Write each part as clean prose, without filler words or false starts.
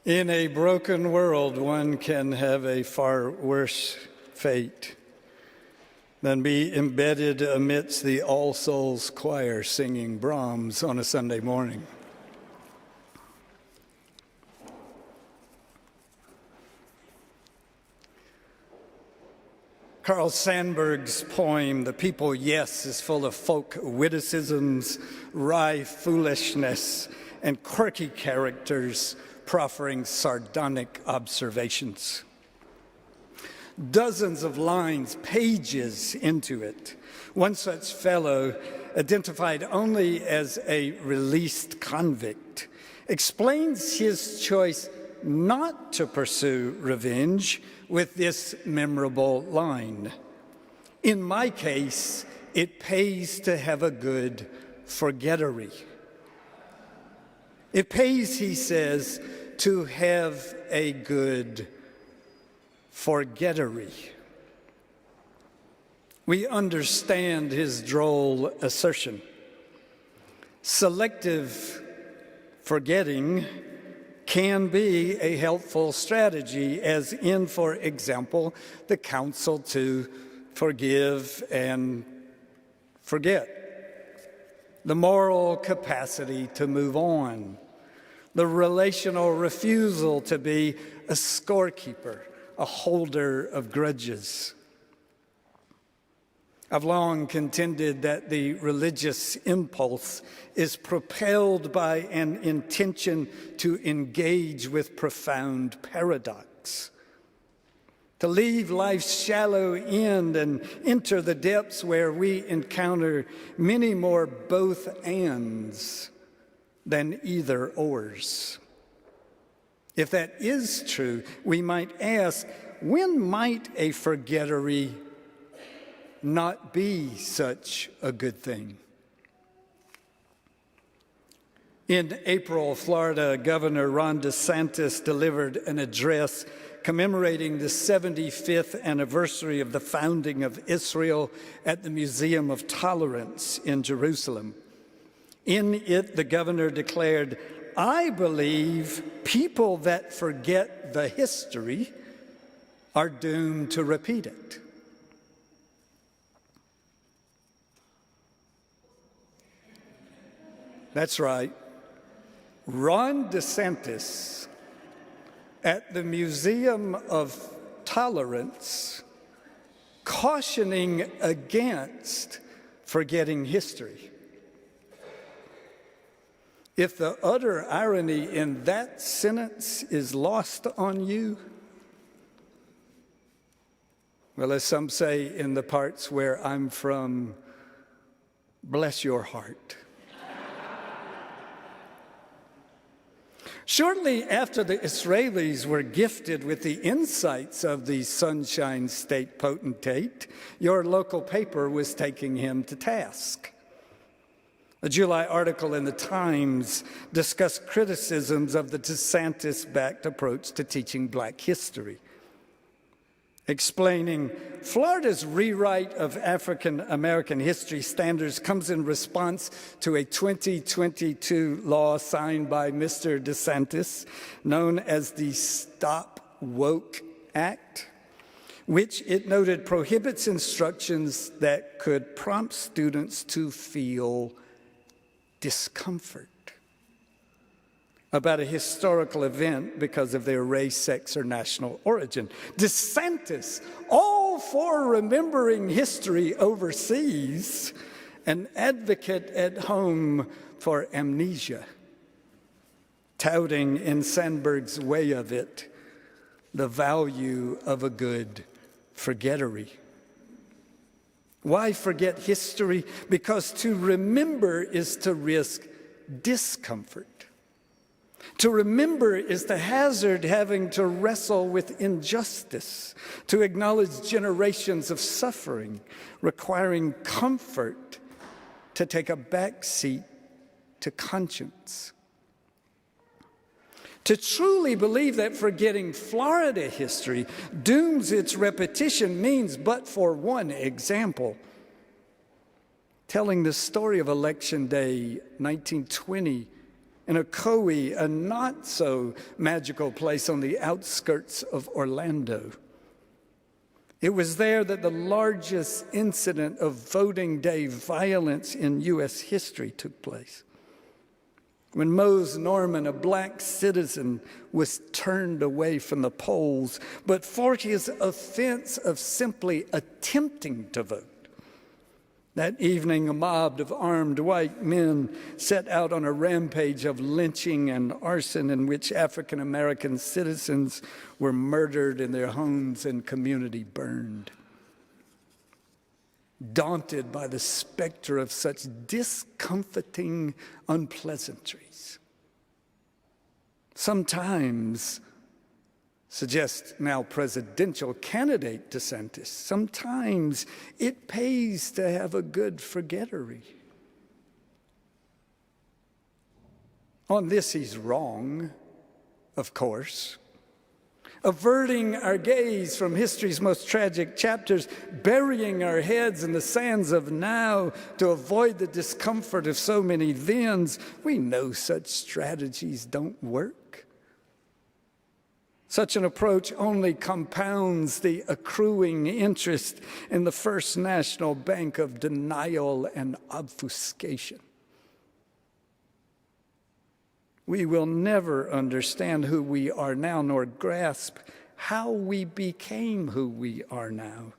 In a broken world, one can have a far worse fate than be embedded amidst the All Souls Choir singing Brahms on a Sunday morning. Carl Sandburg's poem, The People Yes, is full of folk witticisms, wry foolishness, and quirky characters proffering sardonic observations. Dozens of lines, pages into it. One such fellow, identified only as a released convict, explains his choice not to pursue revenge with this memorable line. In my case, it pays to have a good forgettery. It pays, he says, to have a good forgettery. We understand his droll assertion. Selective forgetting can be a helpful strategy, as in, for example, the counsel to forgive and forget, the moral capacity to move on, the relational refusal to be a scorekeeper, a holder of grudges. I've long contended that the religious impulse is propelled by an intention to engage with profound paradox, to leave life's shallow end and enter the depths where we encounter many more both-ands than either-ors. If that is true, we might ask, when might a forgettery not be such a good thing? In April, Florida Governor Ron DeSantis delivered an address commemorating the 75th anniversary of the founding of Israel at the Museum of Tolerance in Jerusalem. In it, the governor declared, "I believe people that forget the history are doomed to repeat it." That's right. Ron DeSantis at the Museum of Tolerance cautioning against forgetting history. If the utter irony in that sentence is lost on you, well, as some say in the parts where I'm from, bless your heart. Shortly after the Israelis were gifted with the insights of the Sunshine State potentate, your local paper was taking him to task. A July article in the Times discussed criticisms of the DeSantis-backed approach to teaching Black history, explaining Florida's rewrite of African American history standards comes in response to a 2022 law signed by Mr. DeSantis, known as the Stop Woke Act, which it noted prohibits instructions that could prompt students to feel discomfort about a historical event because of their race, sex, or national origin. DeSantis, all for remembering history overseas, an advocate at home for amnesia, touting in Sandburg's way of it the value of a good forgettery. Why forget history? Because to remember is to risk discomfort. To remember is to hazard having to wrestle with injustice, to acknowledge generations of suffering, requiring comfort to take a back seat to conscience. To truly believe that forgetting Florida history dooms its repetition means, but for one example, telling the story of Election Day 1920 in Ocoee, a not-so-magical place on the outskirts of Orlando. It was there that the largest incident of voting day violence in U.S. history took place, when Mose Norman, a black citizen, was turned away from the polls, but for his offense of simply attempting to vote. That evening, a mob of armed white men set out on a rampage of lynching and arson in which African American citizens were murdered and their homes and community burned. Daunted by the specter of such discomforting unpleasantries, sometimes, suggests now presidential candidate DeSantis, sometimes it pays to have a good forgettery. On this he's wrong, of course. Averting our gaze from history's most tragic chapters, burying our heads in the sands of now to avoid the discomfort of so many thens, we know such strategies don't work. Such an approach only compounds the accruing interest in the First National Bank of denial and obfuscation. We will never understand who we are now, nor grasp how we became who we are now,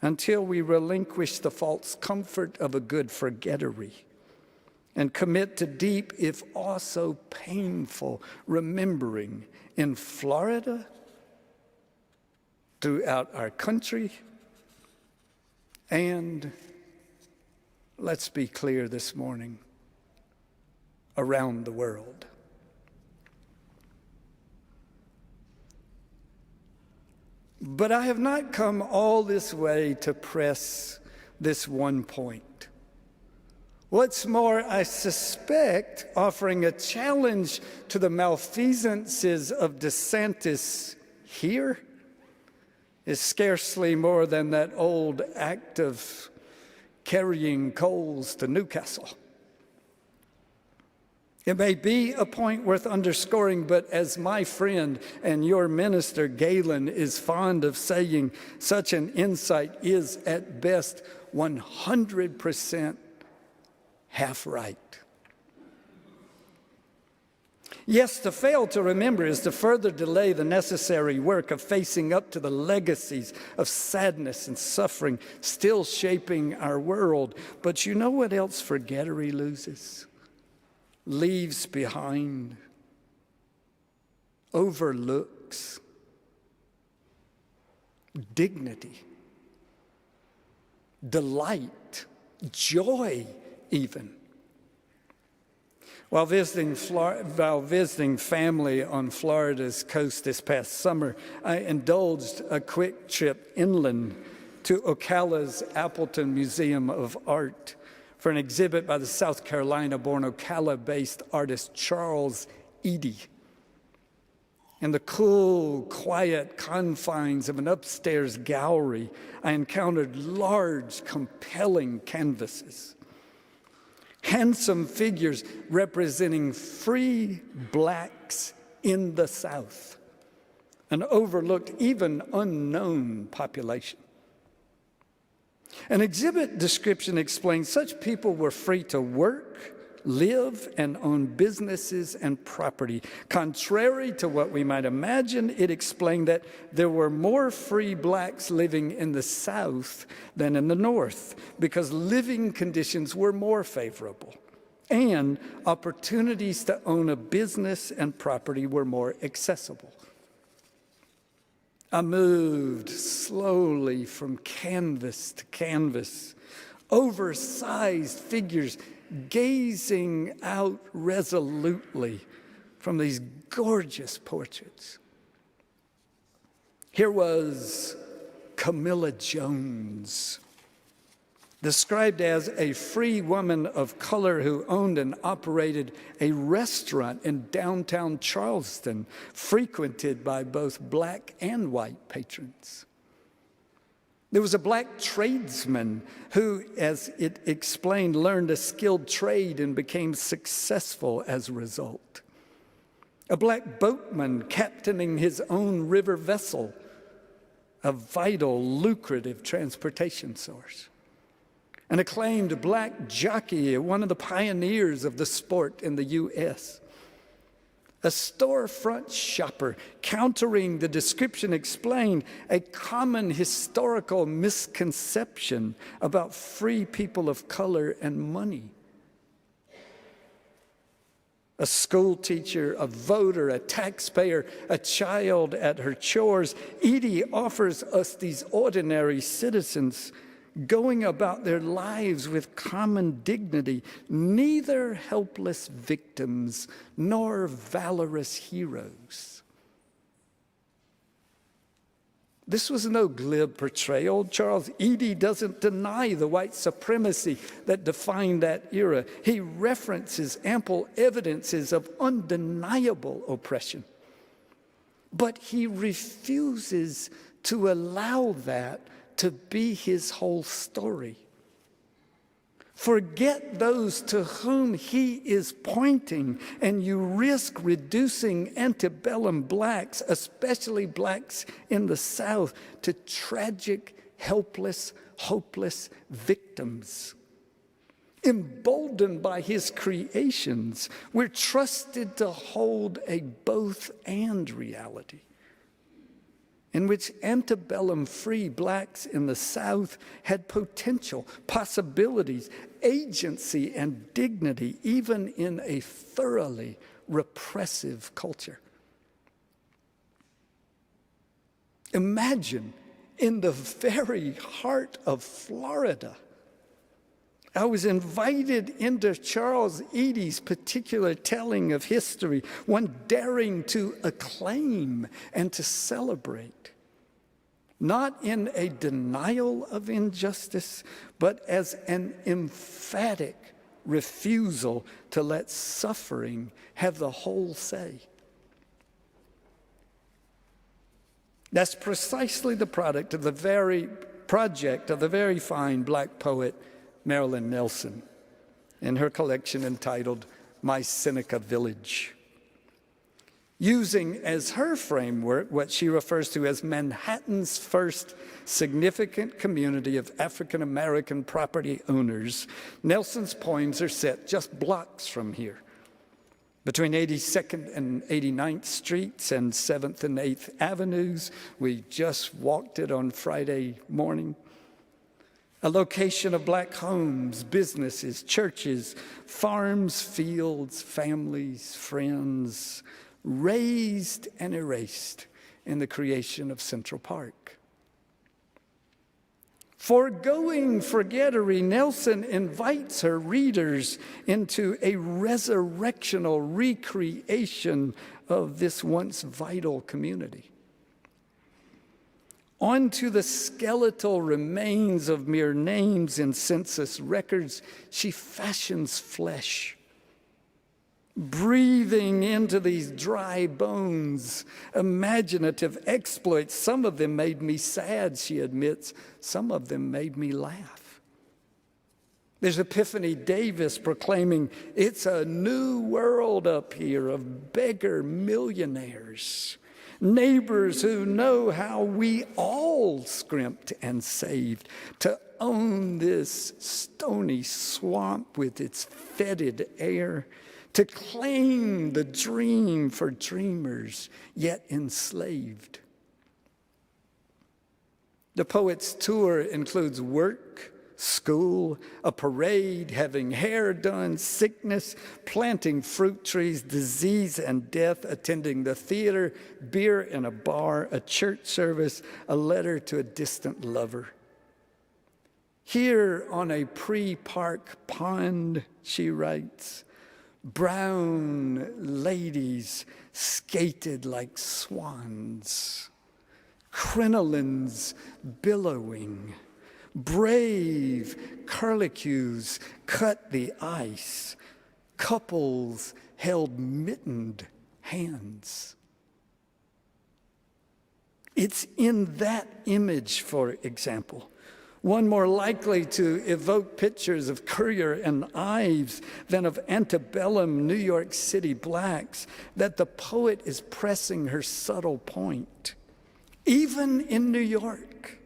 until we relinquish the false comfort of a good forgettery and commit to deep, if also painful, remembering in Florida, throughout our country, and, let's be clear this morning, around the world. But I have not come all this way to press this one point. What's more, I suspect offering a challenge to the malfeasances of DeSantis here is scarcely more than that old act of carrying coals to Newcastle. It may be a point worth underscoring, but as my friend and your minister Galen is fond of saying, such an insight is at best 100% half right. Yes, to fail to remember is to further delay the necessary work of facing up to the legacies of sadness and suffering still shaping our world. But you know what else forgettery leaves behind, overlooks? Dignity, delight, joy even. While visiting family on Florida's coast this past summer, I indulged a quick trip inland to Ocala's Appleton Museum of Art for an exhibit by the South Carolina-born Ocala-based artist Charles Eady. In the cool, quiet confines of an upstairs gallery, I encountered large, compelling canvases. Handsome figures representing free blacks in the South, an overlooked, even unknown population. An exhibit description explains such people were free to work, live, and own businesses and property. Contrary to what we might imagine, it explained that there were more free blacks living in the South than in the North because living conditions were more favorable and opportunities to own a business and property were more accessible. I moved slowly from canvas to canvas, oversized figures gazing out resolutely from these gorgeous portraits. Here was Camilla Jones, described as a free woman of color who owned and operated a restaurant in downtown Charleston, frequented by both black and white patrons. There was a black tradesman who, as it explained, learned a skilled trade and became successful as a result. A black boatman captaining his own river vessel, a vital, lucrative transportation source. An acclaimed black jockey, one of the pioneers of the sport in the U.S. A storefront shopper, countering the description, explained a common historical misconception about free people of color and money. A school teacher, a voter, a taxpayer, a child at her chores, Edie offers us these ordinary citizens going about their lives with common dignity, neither helpless victims nor valorous heroes. This was no glib portrayal. Charles Edie doesn't deny the white supremacy that defined that era. He references ample evidences of undeniable oppression. But he refuses to allow that to be his whole story. Forget those to whom he is pointing, and you risk reducing antebellum blacks, especially blacks in the South, to tragic, helpless, hopeless victims. Emboldened by his creations, we're trusted to hold a both-and reality, in which antebellum-free blacks in the South had potential, possibilities, agency, and dignity, even in a thoroughly repressive culture. Imagine, in the very heart of Florida, I was invited into Charles Edie's particular telling of history, one daring to acclaim and to celebrate, not in a denial of injustice, but as an emphatic refusal to let suffering have the whole say. That's precisely the project of the very fine black poet Marilyn Nelson in her collection entitled My Seneca Village, using as her framework what she refers to as Manhattan's first significant community of African American property owners. Nelson's poems are set just blocks from here, between 82nd and 89th Streets and 7th and 8th Avenues. We just walked it on Friday morning. A location of black homes, businesses, churches, farms, fields, families, friends, raised and erased in the creation of Central Park. Foregoing forgettery, Nelson invites her readers into a resurrectional recreation of this once vital community. Onto the skeletal remains of mere names in census records, she fashions flesh. Breathing into these dry bones, imaginative exploits. Some of them made me sad, she admits. Some of them made me laugh. There's Epiphany Davis proclaiming, "It's a new world up here of beggar millionaires. Neighbors who know how we all scrimped and saved to own this stony swamp with its fetid air, to claim the dream for dreamers, yet enslaved." The poet's tour includes work, school, a parade, having hair done, sickness, planting fruit trees, disease and death, attending the theater, beer in a bar, a church service, a letter to a distant lover. Here on a pre-park pond, she writes, brown ladies skated like swans, crinolines billowing, brave curlicues cut the ice, couples held mittened hands. It's in that image, for example, one more likely to evoke pictures of Currier and Ives than of antebellum New York City blacks, that the poet is pressing her subtle point. Even in New York,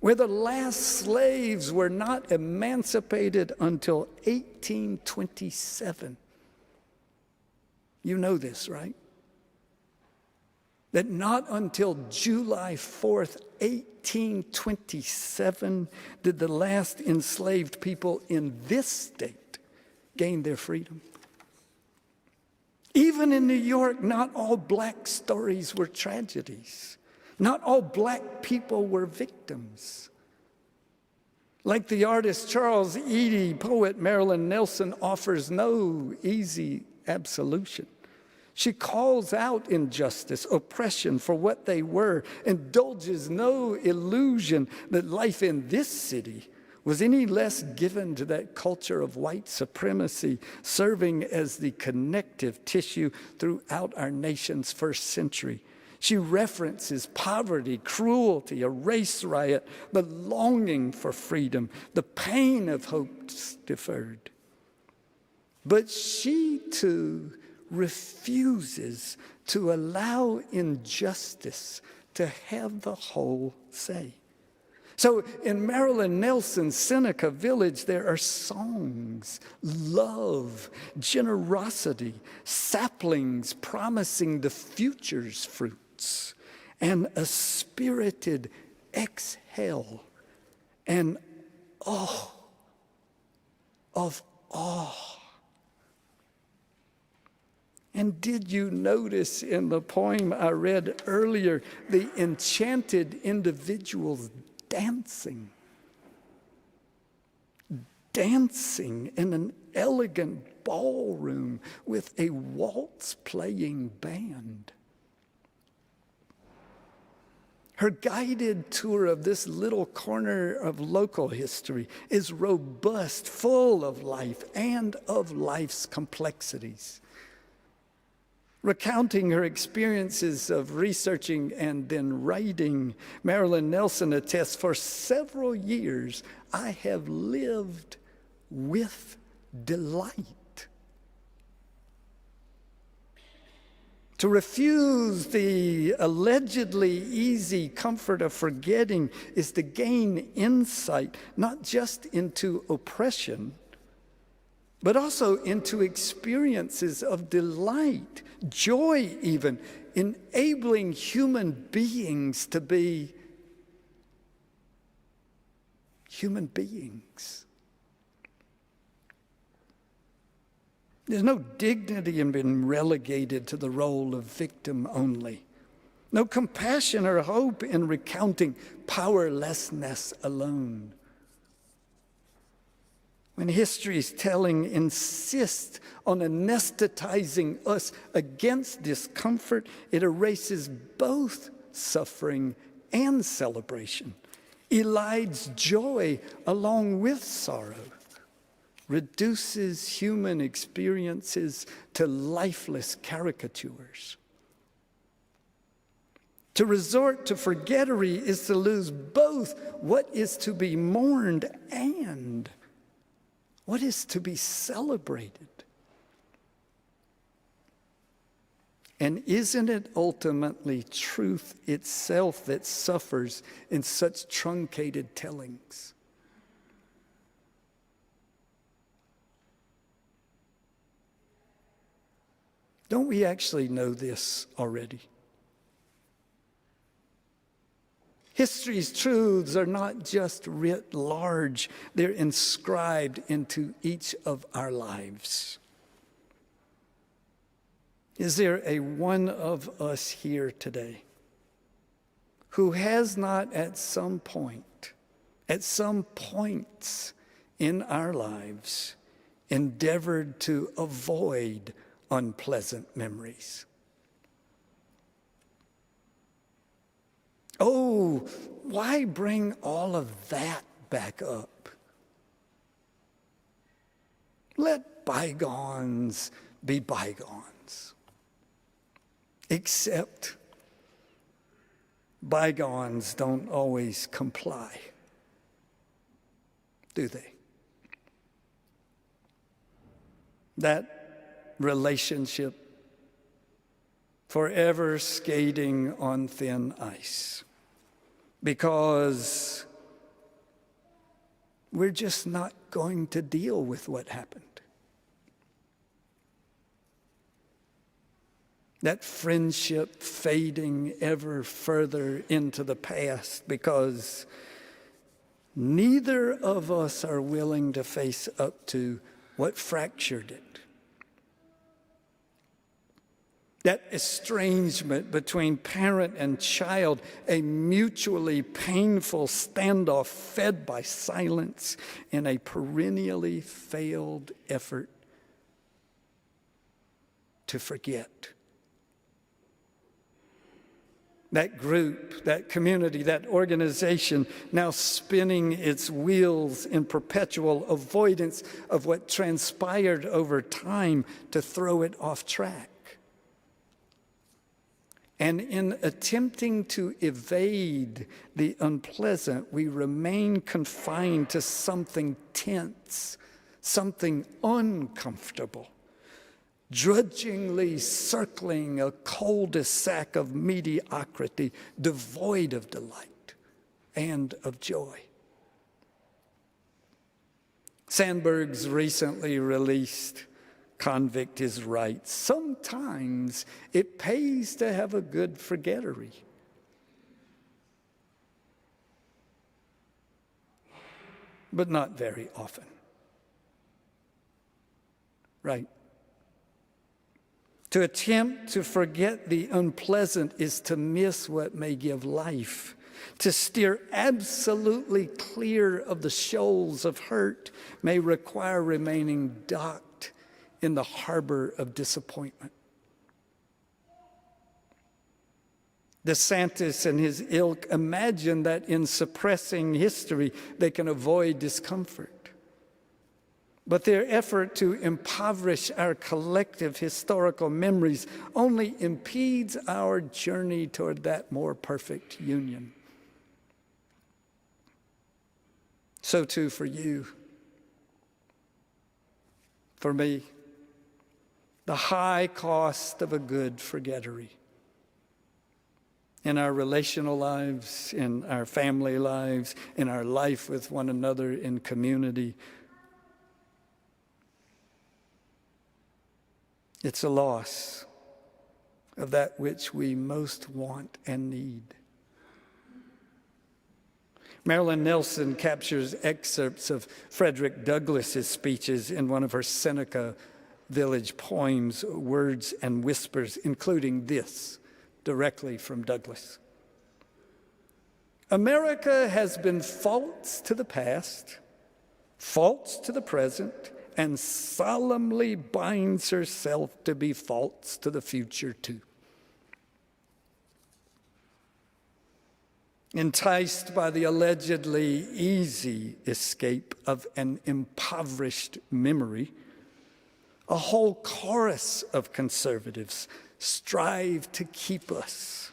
where the last slaves were not emancipated until 1827. You know this, right? That not until July 4th, 1827, did the last enslaved people in this state gain their freedom. Even in New York, not all black stories were tragedies. Not all black people were victims. Like the artist Charles Eady, poet Marilyn Nelson offers no easy absolution. She calls out injustice, oppression for what they were, indulges no illusion that life in this city was any less given to that culture of white supremacy, serving as the connective tissue throughout our nation's first century. She references poverty, cruelty, a race riot, the longing for freedom, the pain of hopes deferred. But she, too, refuses to allow injustice to have the whole say. So in Marilyn Nelson's Seneca Village, there are songs, love, generosity, saplings promising the future's fruits, and a spirited exhale and awe of awe. And did you notice in the poem I read earlier, the enchanted individuals dancing in an elegant ballroom with a waltz-playing band? Her guided tour of this little corner of local history is robust, full of life and of life's complexities. Recounting her experiences of researching and then writing, Marilyn Nelson attests, for several years, I have lived with delight. To refuse the allegedly easy comfort of forgetting is to gain insight, not just into oppression, but also into experiences of delight, joy even, enabling human beings to be human beings. There's no dignity in being relegated to the role of victim only. No compassion or hope in recounting powerlessness alone. When history's telling insists on anesthetizing us against discomfort, it erases both suffering and celebration, elides joy along with sorrow, reduces human experiences to lifeless caricatures. To resort to forgettery is to lose both what is to be mourned and what is to be celebrated. And isn't it ultimately truth itself that suffers in such truncated tellings? Don't we actually know this already? History's truths are not just writ large, they're inscribed into each of our lives. Is there a one of us here today who has not at some point, at some points in our lives, endeavored to avoid unpleasant memories? Oh, why bring all of that back up? Let bygones be bygones. Except bygones don't always comply, do they? That relationship, forever skating on thin ice, because we're just not going to deal with what happened. That friendship fading ever further into the past because neither of us are willing to face up to what fractured it. That estrangement between parent and child, a mutually painful standoff fed by silence in a perennially failed effort to forget. That group, that community, that organization now spinning its wheels in perpetual avoidance of what transpired over time to throw it off track. And in attempting to evade the unpleasant, we remain confined to something tense, something uncomfortable, drudgingly circling a cul-de-sac of mediocrity, devoid of delight and of joy. Sandberg's recently released Convict is Right. Sometimes it pays to have a good forgettery. But not very often. Right? To attempt to forget the unpleasant is to miss what may give life. To steer absolutely clear of the shoals of hurt may require remaining docked in the harbor of disappointment. DeSantis and his ilk imagine that in suppressing history they can avoid discomfort. But their effort to impoverish our collective historical memories only impedes our journey toward that more perfect union. So too for you, for me, the high cost of a good forgettery. In our relational lives, in our family lives, in our life with one another, in community, it's a loss of that which we most want and need. Marilyn Nelson captures excerpts of Frederick Douglass's speeches in one of her Seneca Village poems, Words and Whispers, including this, directly from Douglass. America has been false to the past, false to the present, and solemnly binds herself to be false to the future too. Enticed by the allegedly easy escape of an impoverished memory, a whole chorus of conservatives strive to keep us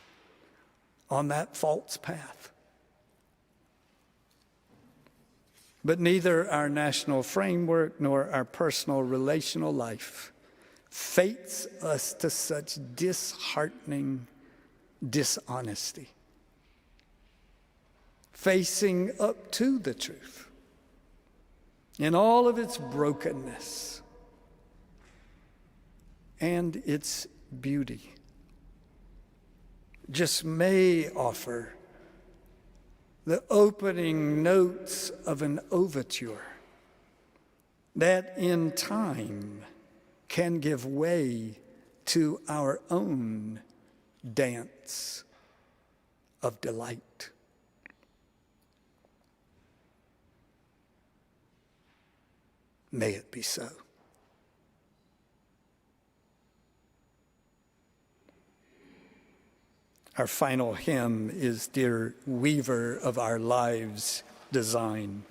on that false path. But neither our national framework nor our personal relational life fates us to such disheartening dishonesty. Facing up to the truth in all of its brokenness and its beauty just may offer the opening notes of an overture that in time can give way to our own dance of delight. May it be so. Our final hymn is Dear Weaver of Our Lives' Design.